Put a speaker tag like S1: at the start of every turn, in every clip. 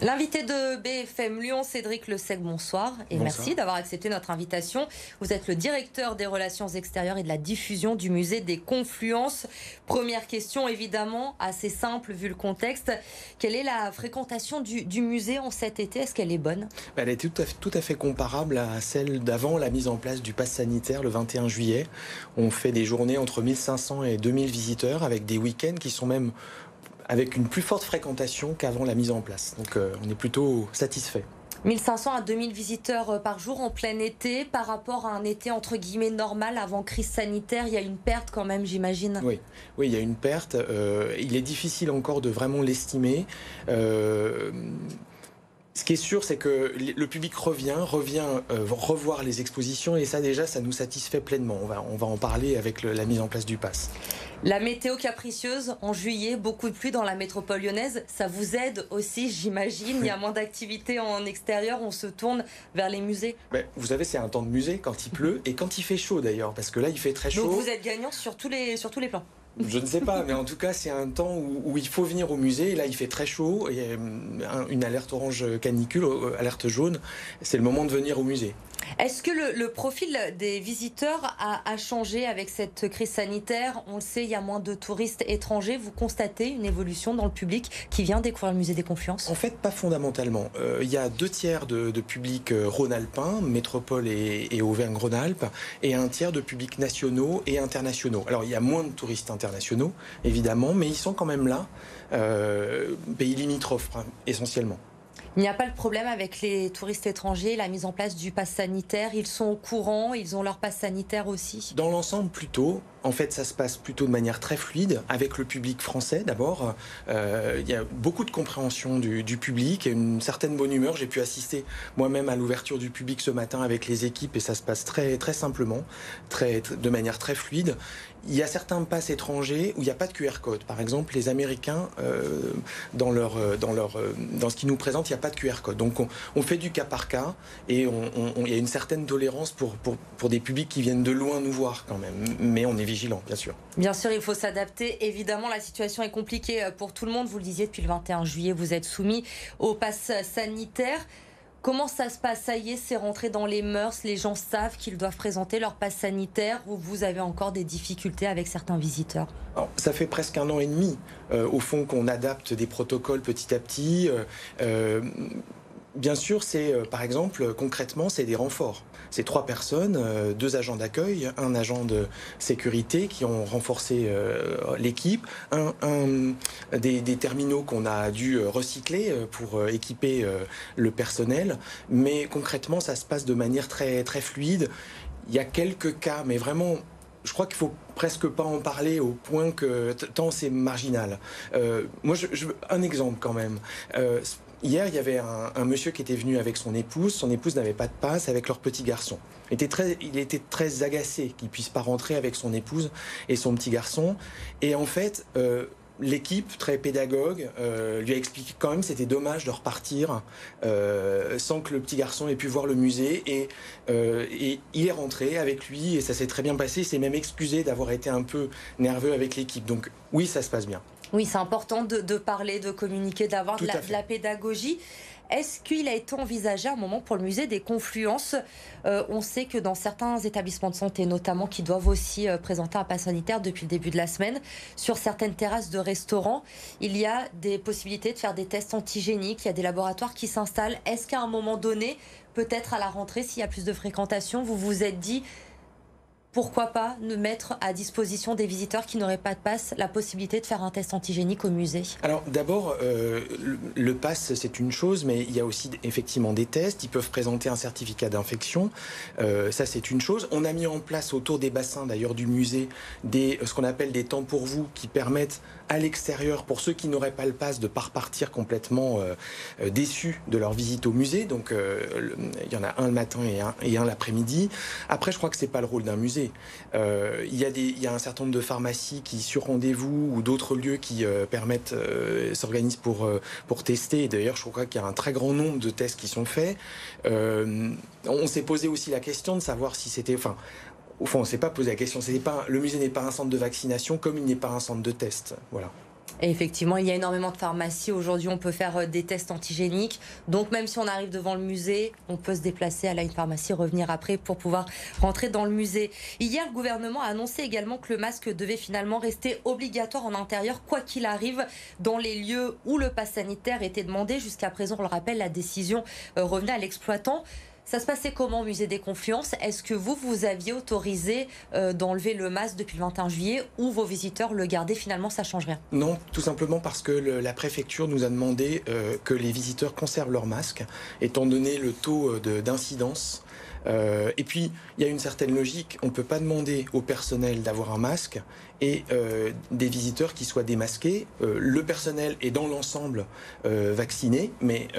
S1: L'invité de BFM Lyon, Cédric Lessec, bonsoir et
S2: Bonsoir.
S1: merci d'avoir accepté notre invitation. Vous êtes le directeur des relations extérieures et de la diffusion du musée des Confluences. Première question, évidemment, assez simple vu le contexte. Quelle est la fréquentation du musée en cet été? Est-ce qu'elle est bonne?
S2: Elle est tout à fait comparable à celle d'avant la mise en place du pass sanitaire le 21 juillet. On fait des journées entre 1500 et 2000 visiteurs avec des week-ends qui sont même avec une plus forte fréquentation qu'avant la mise en place. Donc on est plutôt satisfait.
S1: 1500 à 2000 visiteurs par jour en plein été. Par rapport à un été entre guillemets normal avant crise sanitaire, il y a une perte quand même, j'imagine.
S2: Oui, il y a une perte. Il est difficile encore de vraiment l'estimer. Ce qui est sûr, c'est que le public revient revoir les expositions et ça déjà, ça nous satisfait pleinement. On va en parler avec la mise en place du pass.
S1: La météo capricieuse en juillet, beaucoup de pluie dans la métropole lyonnaise, ça vous aide aussi, j'imagine. Il y a moins d'activités en extérieur, on se tourne vers les musées.
S2: Vous savez, c'est un temps de musée quand il pleut et quand il fait chaud d'ailleurs, parce que là, il fait très chaud.
S1: Donc vous êtes gagnant sur tous les plans.
S2: Je ne sais pas, mais en tout cas, c'est un temps où il faut venir au musée. Et là, il fait très chaud. Il y a une alerte orange canicule, alerte jaune. C'est le moment de venir au musée.
S1: Est-ce que le profil des visiteurs a changé avec cette crise sanitaire? On le sait, il y a moins de touristes étrangers. Vous constatez une évolution dans le public qui vient découvrir le musée des Confluences?
S2: En fait, pas fondamentalement. Il y a 2 tiers de public rhône-alpin, métropole et Auvergne-Rhône-Alpes, et 1 tiers de publics nationaux et internationaux. Alors, il y a moins de touristes internationaux, évidemment, mais ils sont quand même là, pays limitrophes, essentiellement.
S1: Il n'y a pas de problème avec les touristes étrangers, la mise en place du pass sanitaire. Ils sont au courant, ils ont leur pass sanitaire aussi.
S2: Dans l'ensemble, plutôt. En fait, ça se passe plutôt de manière très fluide, avec le public français d'abord. Il y a beaucoup de compréhension du public et une certaine bonne humeur. J'ai pu assister moi-même à l'ouverture du public ce matin avec les équipes et ça se passe très, très simplement, de manière très fluide. Il y a certains passes étrangers où il n'y a pas de QR code. Par exemple, les Américains, dans ce qu'ils nous présentent, il n'y a pas de QR code. Donc on fait du cas par cas et il y a une certaine tolérance pour des publics qui viennent de loin nous voir quand même. Mais on est vigilant, bien sûr.
S1: Bien sûr, il faut s'adapter. Évidemment, la situation est compliquée pour tout le monde. Vous le disiez, depuis le 21 juillet, vous êtes soumis au pass sanitaire. Comment ça se passe? Ça y est, c'est rentré dans les mœurs. Les gens savent qu'ils doivent présenter leur pass sanitaire ou vous avez encore des difficultés avec certains visiteurs?
S2: Alors, ça fait presque 1 an et demi, au fond, qu'on adapte des protocoles petit à petit. Bien sûr, par exemple, concrètement, c'est des renforts. C'est 3 personnes, 2 agents d'accueil, 1 agent de sécurité qui ont renforcé l'équipe, des terminaux qu'on a dû recycler pour équiper le personnel. Mais concrètement, ça se passe de manière très, très fluide. Il y a quelques cas, mais vraiment, je crois qu'il faut presque pas en parler au point que tant c'est marginal. Moi, un exemple quand même. Hier, il y avait un monsieur qui était venu avec son épouse. Son épouse n'avait pas de passe avec leur petit garçon. Il était très agacé qu'il puisse pas rentrer avec son épouse et son petit garçon. Et en fait, l'équipe, très pédagogue, lui a expliqué quand même que c'était dommage de repartir sans que le petit garçon ait pu voir le musée. Et il est rentré avec lui et ça s'est très bien passé. Il s'est même excusé d'avoir été un peu nerveux avec l'équipe. Donc oui, ça se passe bien.
S1: Oui, c'est important de parler, de communiquer, d'avoir de la pédagogie. Est-ce qu'il a été envisagé à un moment pour le musée des Confluences? On sait que dans certains établissements de santé, notamment, qui doivent aussi présenter un pass sanitaire depuis le début de la semaine, sur certaines terrasses de restaurants, il y a des possibilités de faire des tests antigéniques, il y a des laboratoires qui s'installent. Est-ce qu'à un moment donné, peut-être à la rentrée, s'il y a plus de fréquentation, vous vous êtes dit... Pourquoi pas ne mettre à disposition des visiteurs qui n'auraient pas de passe la possibilité de faire un test antigénique au musée?
S2: Alors d'abord, le pass c'est une chose, mais il y a aussi effectivement des tests. Ils peuvent présenter un certificat d'infection, ça c'est une chose. On a mis en place autour des bassins d'ailleurs du musée ce qu'on appelle des temps pour vous qui permettent à l'extérieur, pour ceux qui n'auraient pas le pass, de ne pas repartir complètement déçus de leur visite au musée. Donc il y en a un le matin et un l'après-midi. Après, je crois que c'est pas le rôle d'un musée. Il y a un certain nombre de pharmacies qui, sur rendez-vous, ou d'autres lieux qui s'organisent pour tester. D'ailleurs, je crois qu'il y a un très grand nombre de tests qui sont faits. On s'est posé aussi la question de savoir si c'était... Au fond, on ne s'est pas posé la question. Le musée n'est pas un centre de vaccination comme il n'est pas un centre de test. Voilà.
S1: Et effectivement, il y a énormément de pharmacies. Aujourd'hui, on peut faire des tests antigéniques. Donc, même si on arrive devant le musée, on peut se déplacer à une pharmacie, revenir après pour pouvoir rentrer dans le musée. Hier, le gouvernement a annoncé également que le masque devait finalement rester obligatoire en intérieur, quoi qu'il arrive, dans les lieux où le pass sanitaire était demandé. Jusqu'à présent, on le rappelle, la décision revenait à l'exploitant. Ça se passait comment au musée des Confluences? Est-ce que vous aviez autorisé d'enlever le masque depuis le 21 juillet ou vos visiteurs le gardaient? Finalement, ça ne change rien.
S2: Non, tout simplement parce que la préfecture nous a demandé que les visiteurs conservent leur masque, étant donné le taux d'incidence. Et puis, il y a une certaine logique. On ne peut pas demander au personnel d'avoir un masque et des visiteurs qui soient démasqués. Le personnel est dans l'ensemble vacciné, mais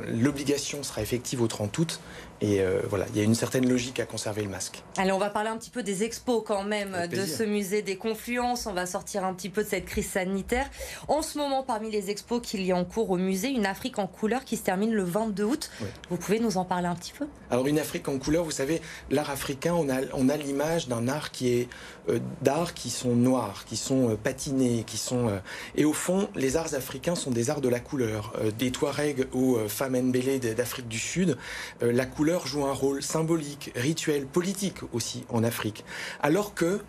S2: l'obligation sera effective au 30 août. Et voilà, il y a une certaine logique à conserver le masque.
S1: Allez, on va parler un petit peu des expos quand même de ce musée des Confluences. On va sortir un petit peu de cette crise sanitaire. En ce moment, parmi les expos qu'il y a en cours au musée, une Afrique en couleur qui se termine le 22 août. Oui. Vous pouvez nous en parler un petit peu?
S2: Alors une Afrique en couleur, vous savez, l'art africain, on a l'image d'un art qui est d'arts qui sont noirs, qui sont patinés, qui sont... Et au fond, les arts africains sont des arts de la couleur. Des Touaregs aux femmes Mbélé d'Afrique du Sud, la couleur joue un rôle symbolique, rituel, politique aussi en Afrique. Alors que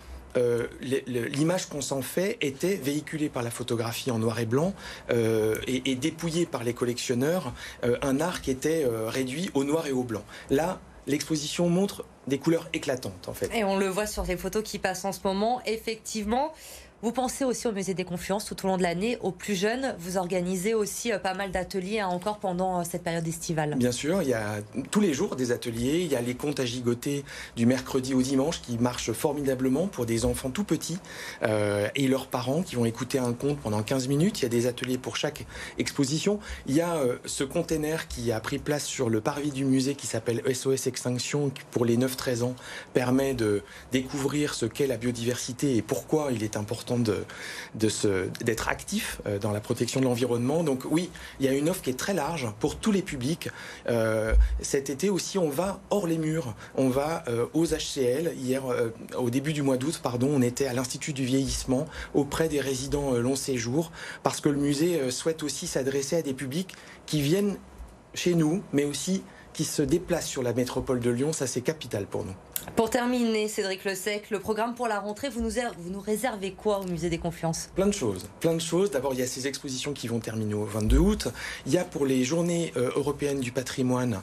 S2: l'image qu'on s'en fait était véhiculée par la photographie en noir et blanc et dépouillée par les collectionneurs, un art qui était réduit au noir et au blanc. Là, l'exposition montre des couleurs éclatantes en fait.
S1: Et on le voit sur les photos qui passent en ce moment, effectivement. Vous pensez aussi au musée des Confluences tout au long de l'année, aux plus jeunes. Vous organisez aussi pas mal d'ateliers encore pendant cette période estivale.
S2: Bien sûr, il y a tous les jours des ateliers. Il y a les contes à gigoter du mercredi au dimanche qui marchent formidablement pour des enfants tout petits et leurs parents qui vont écouter un conte pendant 15 minutes. Il y a des ateliers pour chaque exposition. Il y a ce container qui a pris place sur le parvis du musée qui s'appelle SOS Extinction, qui pour les 9-13 ans permet de découvrir ce qu'est la biodiversité et pourquoi il est important d'être actif dans la protection de l'environnement. Donc oui, il y a une offre qui est très large pour tous les publics. Cet été aussi, on va hors les murs. On va aux HCL. Hier, au début du mois d'août, on était à l'Institut du vieillissement auprès des résidents long séjour parce que le musée souhaite aussi s'adresser à des publics qui viennent chez nous, mais aussi qui se déplacent sur la métropole de Lyon. Ça, c'est capital pour nous.
S1: Pour terminer, Cédric Le Sec, le programme pour la rentrée, vous nous réservez quoi au musée des Confluences?
S2: Plein de choses. D'abord, il y a ces expositions qui vont terminer au 22 août. Il y a pour les journées européennes du patrimoine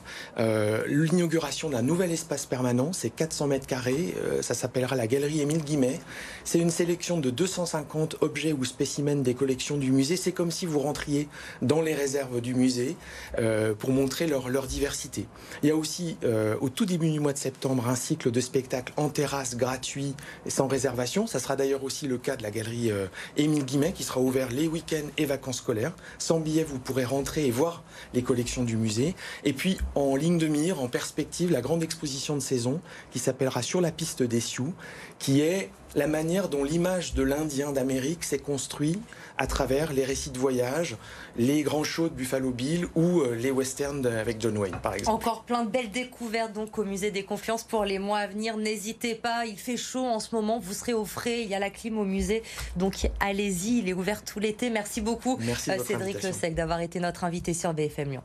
S2: l'inauguration d'un nouvel espace permanent. C'est 400 mètres carrés. Ça s'appellera la Galerie Émile Guimet. C'est une sélection de 250 objets ou spécimens des collections du musée. C'est comme si vous rentriez dans les réserves du musée pour montrer leur diversité. Il y a aussi, au tout début du mois de septembre, un cycle de spectacles en terrasse gratuits et sans réservation. Ça sera d'ailleurs aussi le cas de la galerie Émile Guimet qui sera ouvert les week-ends et vacances scolaires. Sans billet, vous pourrez rentrer et voir les collections du musée. Et puis en ligne de mire, en perspective, la grande exposition de saison qui s'appellera Sur la piste des Sioux, qui est la manière dont l'image de l'Indien d'Amérique s'est construite à travers les récits de voyage, les grands shows de Buffalo Bill ou les westerns avec John Wayne, par exemple.
S1: Encore plein de belles découvertes donc au musée des Confluences pour les mois à venir. N'hésitez pas, il fait chaud en ce moment, vous serez au frais, il y a la clim au musée, donc allez-y, il est ouvert tout l'été. Merci beaucoup, Cédric Le Sec, d'avoir été notre invité sur BFM Lyon.